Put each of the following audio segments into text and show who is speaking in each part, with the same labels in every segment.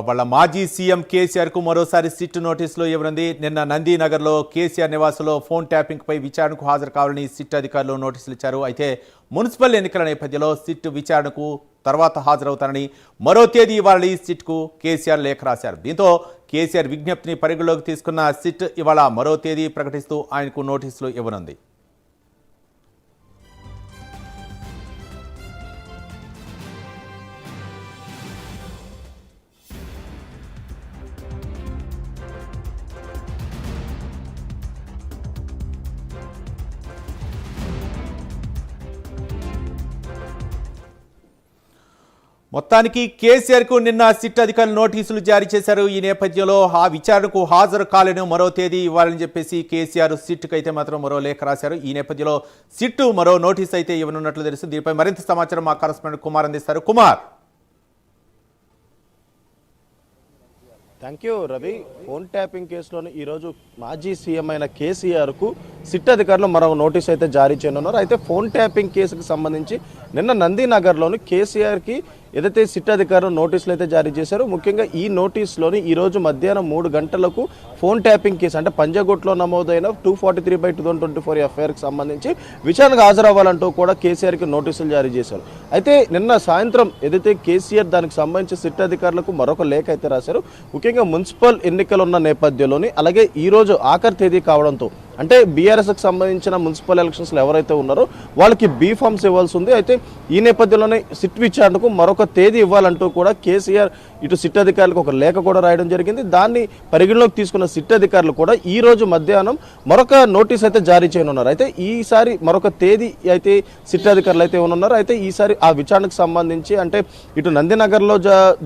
Speaker 1: వాళ్ళ మాజీ సీఎం కేసీఆర్కు మరోసారి సిట్ నోటీసులో ఇవ్వనుంది. నిన్న నందీనగర్లో కేసీఆర్ నివాసంలో ఫోన్ ట్యాపింగ్పై విచారణకు హాజరు కావాలని సిట్ అధికారులు నోటీసులు ఇచ్చారు. అయితే మున్సిపల్ ఎన్నికల నేపథ్యంలో సిట్ విచారణకు తర్వాత హాజరవుతారని మరో తేదీ ఇవ్వాలని సిట్కు కేసీఆర్ లేఖ రాశారు. దీంతో కేసీఆర్ విజ్ఞప్తిని పరిగణలోకి తీసుకున్న సిట్ ఇవాళ మరో తేదీ ప్రకటిస్తూ ఆయనకు నోటీసులు ఇవ్వనుంది. మొత్తానికి కేసీఆర్కు నిన్న సిట్ అధికారులు నోటీసులు జారీ చేశారు. ఈ నేపథ్యంలో ఆ విచారణకు హాజరు కాలేను మరో తేదీ ఇవ్వాలని చెప్పేసి కేసీఆర్ సిట్కు అయితే మాత్రం మరో లేఖ రాశారు. ఈ నేపథ్యంలో సిట్ మరో నోటీస్ అయితే ఇవ్వనున్నట్లు తెలుస్తుంది. దీనిపై మరింత సమాచారం మా కరెస్పాండెంట్ కుమార్ అందిస్తారు. Kumar.
Speaker 2: Thank you Ravi. Phone tapping కేసులోని ఈరోజు మాజీ సీఎం అయిన కేసీఆర్కు సిట్ అధికారులు మరో నోటీస్ అయితే జారీ చేయనున్నారు. అయితే ఫోన్ ట్యాపింగ్ కేసుకు సంబంధించి నిన్న నందీనగర్లోని కేసీఆర్కి ఏదైతే సిట్ అధికారులు నోటీసులు అయితే జారీ చేశారో, ముఖ్యంగా ఈ నోటీసులోని ఈరోజు మధ్యాహ్నం 3 గంటలకు ఫోన్ ట్యాపింగ్ కేసు అంటే పంజాగుట్లో నమోదైన 243/2024 ఎఫ్ఐఆర్కి సంబంధించి విచారణకు హాజరవ్వాలంటూ కూడా కేసీఆర్కి నోటీసులు జారీ చేశారు. అయితే నిన్న సాయంత్రం ఏదైతే కేసీఆర్ దానికి సంబంధించి సిట్ అధికారులకు మరొక లేఖ అయితే రాశారు. ముఖ్యంగా మున్సిపల్ ఎన్నికలు ఉన్న నేపథ్యంలోని అలాగే ఈరోజు ఆఖరి తేదీ కావడంతో అంటే బీఆర్ఎస్కి సంబంధించిన మున్సిపల్ ఎలక్షన్స్లో ఎవరైతే ఉన్నారో వాళ్ళకి బీ ఫామ్స్ ఇవ్వాల్సి ఉంది. అయితే ఈ నేపథ్యంలోనే సిట్ విచారణకు మరొక తేదీ ఇవ్వాలంటూ కూడా కేసీఆర్ ఇటు సిట్ అధికారులకు ఒక లేఖ కూడా రాయడం జరిగింది. దాన్ని పరిగణలోకి తీసుకున్న సిట్ అధికారులు కూడా ఈ రోజు మధ్యాహ్నం మరొక నోటీస్ అయితే జారీ చేయనున్నారు. అయితే ఈసారి మరొక తేదీ అయితే సిట్ అధికారులు అయితే ఉన్నారు. అయితే ఈసారి ఆ విచారణకు సంబంధించి అంటే ఇటు నందీనగర్లో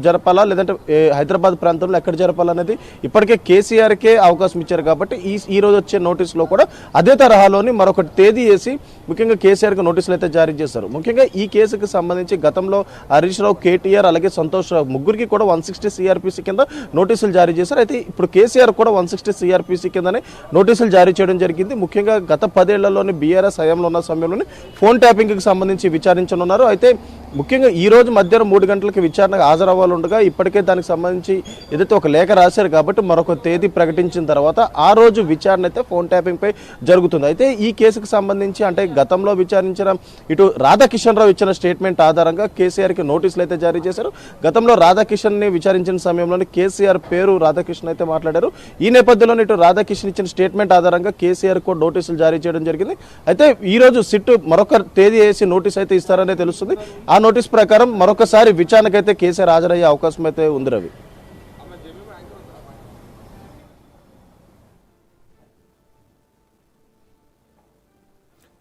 Speaker 2: జరపాలా లేదంటే హైదరాబాద్ ప్రాంతంలో ఎక్కడ జరపాలనేది ఇప్పటికే కేసీఆర్కే అవకాశం ఇచ్చారు. కాబట్టి ఈ రోజు వచ్చే నోటీసులో కూడా అదే తరహాలోని మరొక తేదీ వేసి ముఖ్యంగా కేసీఆర్కి నోటీసులు అయితే జారీ చేశారు. ముఖ్యంగా ఈ కేసుకు సంబంధించి గతంలో హరీష్ రావు, కేటీఆర్ అలాగే సంతోష్ రావు ముగ్గురికి కూడా 160 సిఆర్పిసి కింద నోటీసులు జారీ చేశారు. అయితే ఇప్పుడు కేసీఆర్ కూడా 160 సిఆర్పిసి కిందనే నోటీసులు జారీ చేయడం జరిగింది. ముఖ్యంగా గత 10 ఏళ్లలోని బీఆర్ఎస్ హయాంలో ఉన్న సమయంలోని ఫోన్ ట్యాపింగ్కి సంబంధించి విచారించనున్నారు. అయితే ముఖ్యంగా ఈ రోజు మధ్యాహ్నం 3 గంటలకి విచారణకు హాజరవ్వాలండగా ఇప్పటికే దానికి సంబంధించి ఏదైతే ఒక లేఖ రాశారు కాబట్టి మరొక తేదీ ప్రకటించిన తర్వాత ఆ రోజు విచారణ అయితే ఫోన్ ట్యాపింగ్ పై జరుగుతుంది. అయితే ఈ కేసుకు సంబంధించి అంటే గతంలో విచారించిన ఇటు రాధాకిషన్ రావు ఇచ్చిన స్టేట్మెంట్ ఆధారంగా కేసీఆర్కి నోటీసులు అయితే జారీ చేశారు. గతంలో రాధాకిషన్ ని విచారించిన సమయంలోనే కేసీఆర్ పేరు రాధాకిషన్ అయితే మాట్లాడారు. ఈ నేపథ్యంలో ఇటు రాధాకిషన్ ఇచ్చిన స్టేట్మెంట్ ఆధారంగా కేసీఆర్ కూడా నోటీసులు జారీ చేయడం జరిగింది. అయితే ఈ రోజు సిట్ మరొక తేదీ వేసి నోటీస్ అయితే ఇస్తారనే తెలుస్తుంది. ఆ నోటీస్ ప్రకారం మరొకసారి విచారణకైతే కేసీఆర్ హాజరయ్యే అవకాశం అయితే ఉంది రవి.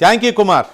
Speaker 1: Thank you Kumar.